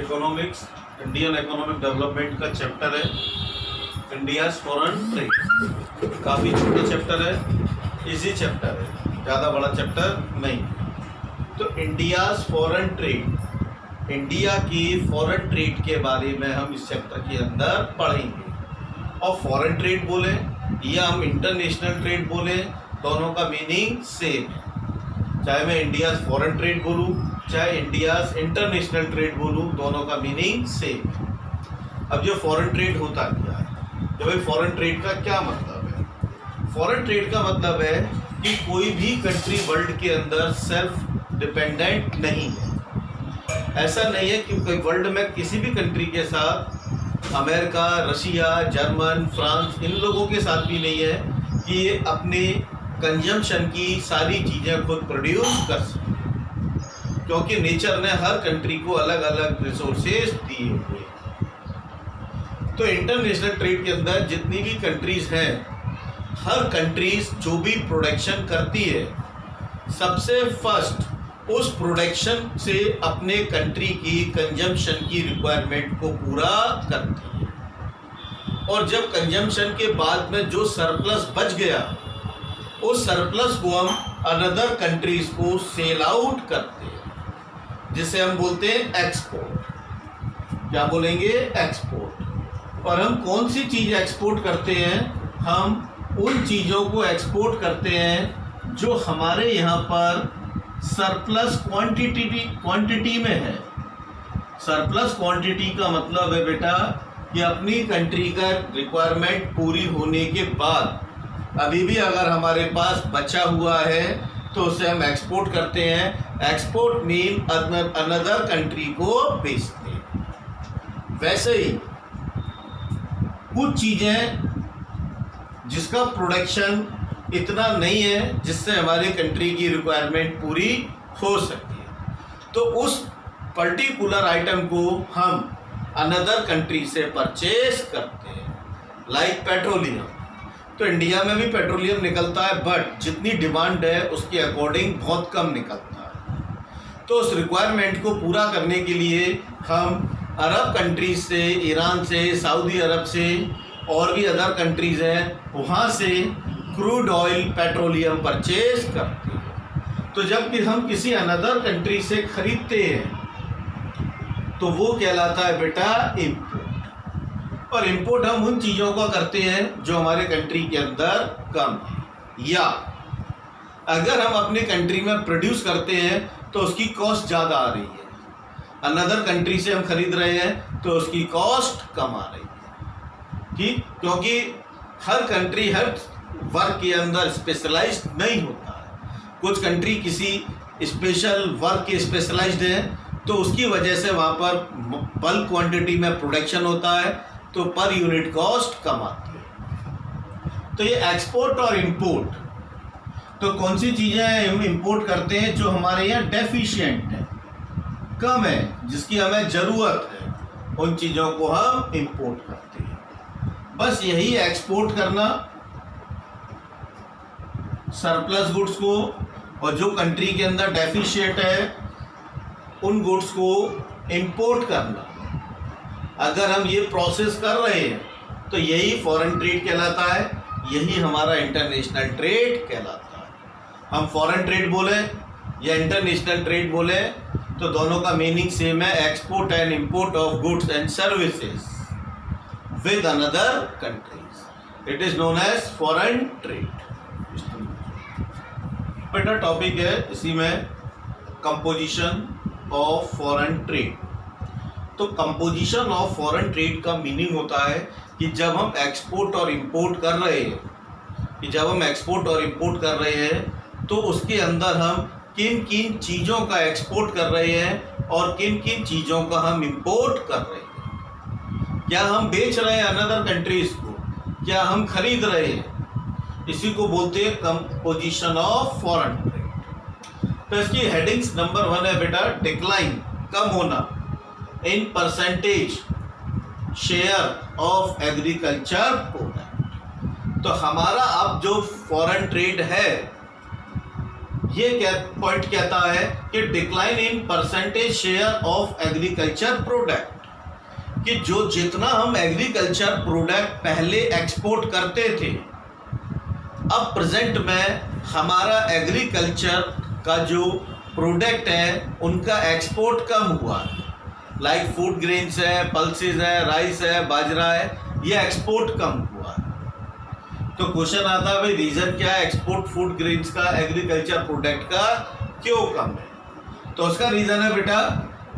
Economics, Indian economic development का chapter है India's foreign trade. काफ़ी छोटा चैप्टर है, इजी चैप्टर है, ज़्यादा बड़ा चैप्टर नहीं। तो इंडियाज फॉरेन ट्रेड, इंडिया की फॉरेन ट्रेड के बारे में हम इस चैप्टर के अंदर पढ़ेंगे। और फॉरेन ट्रेड बोले या हम इंटरनेशनल ट्रेड बोले, दोनों का मीनिंग सेम है। चाहे मैं इंडियाज फॉरेन ट्रेड बोलूँ, चाहे इंडियाज इंटरनेशनल ट्रेड बोलूँ, दोनों का मीनिंग सेम है। अब जो फॉरेन ट्रेड होता क्या है, तो भाई फॉरेन ट्रेड का क्या मतलब है? फॉरेन ट्रेड का मतलब है कि कोई भी कंट्री वर्ल्ड के अंदर सेल्फ डिपेंडेंट नहीं है। ऐसा नहीं है कि वर्ल्ड में किसी भी कंट्री के साथ, अमेरिका, रशिया, जर्मन, फ्रांस, इन लोगों के साथ भी नहीं है कि ये अपने कंजम्पशन की सारी चीज़ें खुद प्रोड्यूस कर सकें, क्योंकि नेचर ने हर कंट्री को अलग अलग रिसोर्सेज दिए हुए। तो इंटरनेशनल ट्रेड के अंदर जितनी भी कंट्रीज़ हैं, हर कंट्रीज जो भी प्रोडक्शन करती है, सबसे फर्स्ट उस प्रोडक्शन से अपने कंट्री की कंजम्पशन की रिक्वायरमेंट को पूरा करती है। और जब कंजम्पशन के बाद में जो सरप्लस बच गया, उस सरप्लस को हम अनदर कंट्रीज को सेल आउट करते हैं, जिसे हम बोलते हैं एक्सपोर्ट। क्या बोलेंगे? एक्सपोर्ट। और हम कौन सी चीज़ एक्सपोर्ट करते हैं? हम उन चीज़ों को एक्सपोर्ट करते हैं जो हमारे यहाँ पर सरप्लस क्वांटिटी में है। सरप्लस क्वांटिटी का मतलब है बेटा कि अपनी कंट्री का रिक्वायरमेंट पूरी होने के बाद अभी भी अगर हमारे पास बचा हुआ है तो उसे हम एक्सपोर्ट करते हैं। एक्सपोर्ट मीन अनदर कंट्री को बेचते हैं। वैसे ही कुछ चीज़ें जिसका प्रोडक्शन इतना नहीं है जिससे हमारी कंट्री की रिक्वायरमेंट पूरी हो सकती है, तो उस पर्टिकुलर आइटम को हम अनदर कंट्री से परचेज करते हैं। लाइक पेट्रोलियम, तो इंडिया में भी पेट्रोलियम निकलता है, बट जितनी डिमांड है उसके अकॉर्डिंग बहुत कम निकलता है। तो उस रिक्वायरमेंट को पूरा करने के लिए हम अरब कंट्रीज से, ईरान से, सऊदी अरब से और भी अदर कंट्रीज़ हैं, वहाँ से क्रूड ऑयल पेट्रोलियम परचेज करते हैं। तो जब कि हम किसी अनदर कंट्री से खरीदते हैं तो वो कहलाता है बेटा इंपोर्ट। और इंपोर्ट हम उन चीज़ों का करते हैं जो हमारे कंट्री के अंदर कम है, या अगर हम अपनी कंट्री में प्रोड्यूस करते हैं तो उसकी कॉस्ट ज़्यादा आ रही है, अनदर कंट्री से हम खरीद रहे हैं तो उसकी कॉस्ट कम आ रही है। ठीक, क्योंकि हर कंट्री हर वर्क के अंदर स्पेशलाइज्ड नहीं होता है। कुछ कंट्री किसी स्पेशल वर्क के स्पेशलाइज्ड है, तो उसकी वजह से वहाँ पर बल्क क्वांटिटी में प्रोडक्शन होता है, तो पर यूनिट कॉस्ट कम आती है। तो ये एक्सपोर्ट और इंपोर्ट, तो कौन सी चीज़ें हम इंपोर्ट करते हैं जो हमारे यहाँ डेफिशिएंट है, कम है, जिसकी हमें ज़रूरत है, उन चीज़ों को हम इंपोर्ट करते हैं। बस यही एक्सपोर्ट करना सरप्लस गुड्स को, और जो कंट्री के अंदर डेफिशिएंट है उन गुड्स को इंपोर्ट करना। अगर हम ये प्रोसेस कर रहे हैं तो यही फॉरेन ट्रेड कहलाता है, यही हमारा इंटरनेशनल ट्रेड कहलाता है। हम फॉरेन ट्रेड बोले या इंटरनेशनल ट्रेड बोले तो दोनों का मीनिंग सेम है, export and import of goods and services with another countries. It is known as foreign trade. बेटा टॉपिक है इसी में कंपोजिशन ऑफ फॉरेन ट्रेड। तो कंपोजिशन ऑफ फॉरेन ट्रेड का मीनिंग होता है कि जब हम एक्सपोर्ट और इंपोर्ट कर रहे हैं, तो उसके अंदर हम किन किन चीज़ों का एक्सपोर्ट कर रहे हैं और किन किन चीज़ों का हम इंपोर्ट कर रहे हैं। क्या हम बेच रहे हैं अनदर कंट्रीज को, क्या हम खरीद रहे हैं, इसी को बोलते हैं कंपोजिशन ऑफ फॉरेन ट्रेड। तो इसकी हेडिंग्स नंबर 1 है बेटा डिक्लाइन, कम होना in percentage share of agriculture product. तो हमारा अब जो फॉरेन ट्रेड है ये क्या पॉइंट कहता है कि decline in percentage share of agriculture product, कि जो जितना हम एग्रीकल्चर प्रोडक्ट पहले एक्सपोर्ट करते थे, अब प्रेजेंट में हमारा एग्रीकल्चर का जो प्रोडक्ट है उनका एक्सपोर्ट कम हुआ है। लाइक फूड ग्रेन्स है, पल्सेस है, राइस है, बाजरा है, ये एक्सपोर्ट कम हुआ है। तो क्वेश्चन आता है भाई रीज़न क्या है एक्सपोर्ट फूड ग्रेन्स का एग्रीकल्चर प्रोडक्ट का क्यों कम है? तो उसका रीज़न है बेटा,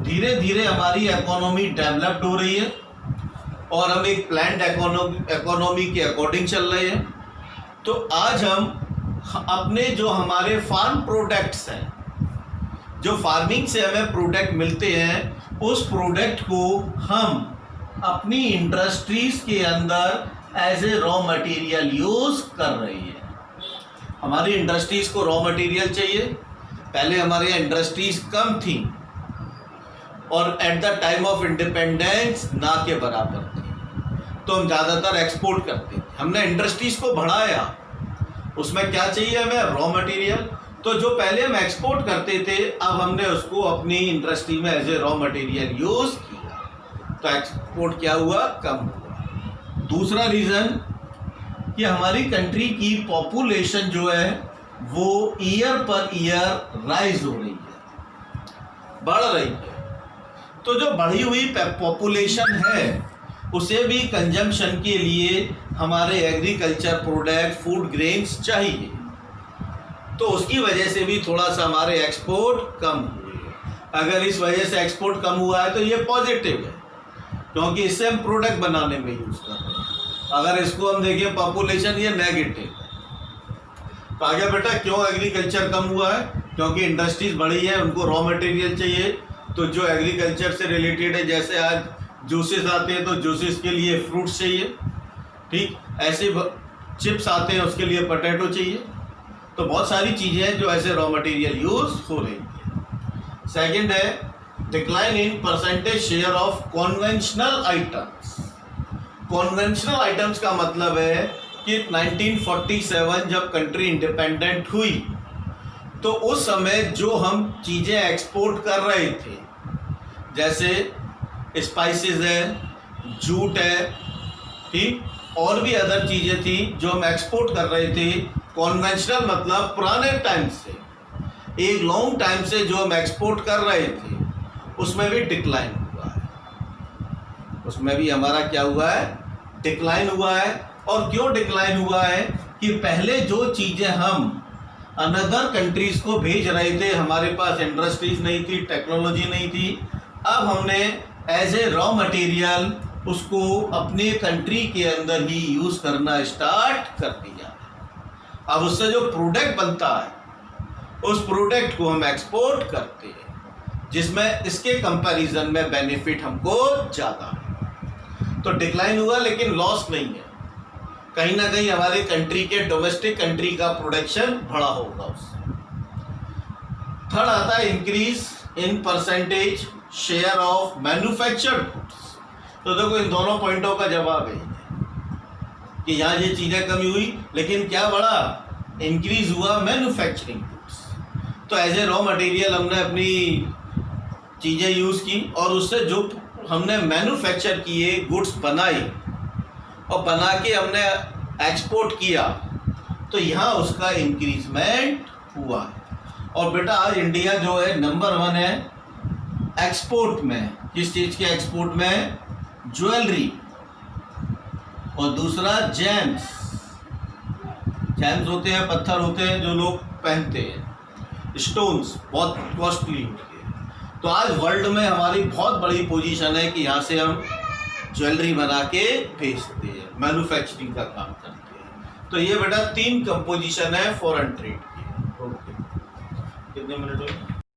धीरे धीरे हमारी इकोनॉमी डेवलप्ड हो रही है और हम एक प्लान्ड इकोनॉमी के अकॉर्डिंग चल रहे हैं। तो आज हम अपने जो हमारे फार्म प्रोडक्ट्स हैं, जो फार्मिंग से हमें प्रोडक्ट मिलते हैं, उस प्रोडक्ट को हम अपनी इंडस्ट्रीज के अंदर as a raw material use कर रहे हैं। हमारी इंडस्ट्रीज को रॉ मटेरियल चाहिए। पहले हमारे यहाँ इंडस्ट्रीज कम थी और at the time of independence ना के बराबर थी, तो हम ज़्यादातर एक्सपोर्ट करते थे। हमने इंडस्ट्रीज को बढ़ाया, उसमें क्या चाहिए हमें? Raw material. तो जो पहले हम एक्सपोर्ट करते थे, अब हमने उसको अपनी इंडस्ट्री में as a raw material use किया, तो एक्सपोर्ट क्या हुआ? कम हुआ। दूसरा रीज़न कि हमारी कंट्री की पॉपुलेशन जो है वो ईयर पर ईयर राइज हो रही है, बढ़ रही है। तो जो बढ़ी हुई पॉपुलेशन है उसे भी कंजम्पशन के लिए हमारे एग्रीकल्चर प्रोडक्ट फूड ग्रेन्स चाहिए, तो उसकी वजह से भी थोड़ा सा हमारे एक्सपोर्ट कम हुए। अगर इस वजह से एक्सपोर्ट कम हुआ है तो ये पॉजिटिव है, क्योंकि इससे हम प्रोडक्ट बनाने में यूज़ कर रहे हैं। अगर इसको हम देखें पॉपुलेशन, ये नेगेटिव है। तो आगे बेटा क्यों एग्रीकल्चर कम हुआ है? क्योंकि इंडस्ट्रीज बढ़ी है, उनको रॉ मटेरियल चाहिए। तो जो एग्रीकल्चर से रिलेटेड है, जैसे आज जूसेस आते हैं तो जूसेस के लिए फ्रूट्स चाहिए, ठीक ऐसे चिप्स आते हैं उसके लिए पोटैटो चाहिए। तो बहुत सारी चीज़ें हैं जो ऐसे रॉ मटेरियल यूज हो रही है। सेकंड है decline in percentage share of conventional items. Conventional items का मतलब है कि 1947 जब कंट्री इंडिपेंडेंट हुई तो उस समय जो हम चीज़ें एक्सपोर्ट कर रहे थे, जैसे स्पाइसेस है, जूट है, ठीक, और भी अदर चीज़ें थी जो हम एक्सपोर्ट कर रहे थे। कॉन्वेंशनल मतलब पुराने टाइम से, एक लॉन्ग टाइम से जो हम एक्सपोर्ट कर रहे थे, उसमें भी डिक्लाइन हुआ है। उसमें भी हमारा क्या हुआ है? डिक्लाइन हुआ है। और क्यों डिक्लाइन हुआ है? कि पहले जो चीज़ें हम अनदर कंट्रीज़ को भेज रहे थे, हमारे पास इंडस्ट्रीज नहीं थी, टेक्नोलॉजी नहीं थी, अब हमने एज ए रॉ मटेरियल उसको अपने कंट्री के अंदर ही यूज़ करना स्टार्ट कर दिया। अब उससे जो प्रोडक्ट बनता है उस प्रोडक्ट को हम एक्सपोर्ट करते हैं, जिसमें इसके कंपैरिजन में बेनिफिट हमको ज़्यादा है। तो डिक्लाइन हुआ लेकिन लॉस नहीं है, कहीं ना कहीं हमारे कंट्री के डोमेस्टिक कंट्री का प्रोडक्शन बढ़ा होगा उससे। थर्ड आता है increase in percentage share of manufactured goods. तो देखो इन दोनों पॉइंटों का जवाब है कि यहाँ ये चीज़ें कमी हुई लेकिन क्या बढ़ा? इंक्रीज हुआ मैन्युफैक्चरिंग गुड्स। तो एज ए रॉ मटेरियल हमने अपनी चीज़ें यूज़ की और उससे जो हमने मैन्युफैक्चर किए गुड्स बनाई और बना के हमने एक्सपोर्ट किया, तो यहाँ उसका इंक्रीजमेंट हुआ। और बेटा आज इंडिया जो है नंबर 1 है एक्सपोर्ट में। किस चीज़ के एक्सपोर्ट में? ज्वेलरी, और दूसरा जेम्स। जेम्स होते हैं, पत्थर होते हैं जो लोग पहनते हैं, स्टोन्स बहुत कॉस्टली होते हैं। तो आज वर्ल्ड में हमारी बहुत बड़ी पोजीशन है कि यहाँ से हम ज्वेलरी बना के भेजते हैं, मैन्युफैक्चरिंग का काम करते हैं। तो ये बेटा 3 कंपोजिशन है फॉरेन ट्रेड की। ओके, कितने मिनट हुए?